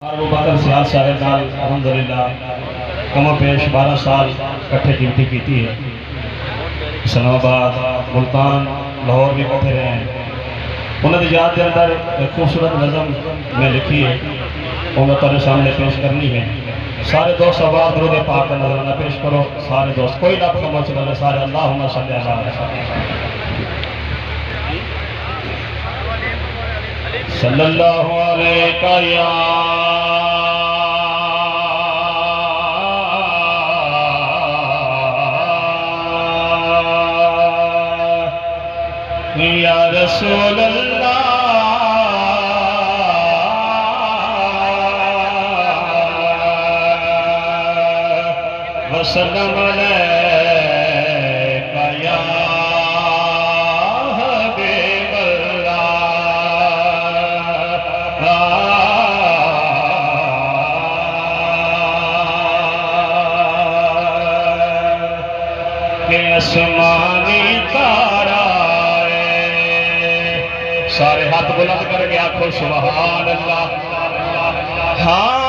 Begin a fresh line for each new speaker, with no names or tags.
ابو بکر سیال صاحب نال الحمدللہ کم پیش 12 سال کٹھے ڈیوٹی کیتی ہے۔ اسلام آباد، ملتان، لاہور بھی کٹھے رہے ہیں۔ انہوں نے یاد کے اندر ایک خوبصورت نظم میں لکھی ہے، انہوں تارے سامنے پیش کرنی ہے۔ سارے دوست آواز درود پاک کا نظرانہ پیش کرو۔ سارے دوست کوئی لفظ سمجھ لے، سارے اللہم صلی اللہ علیہ وسلم صلی اللہ علیہ یا رسول اللہ وسلم علیہ یا حبیب اللہ کہ اسمانی تارا سارے ہاتھ بلند کر کے آنکھوں سبحان اللہ۔ ہاں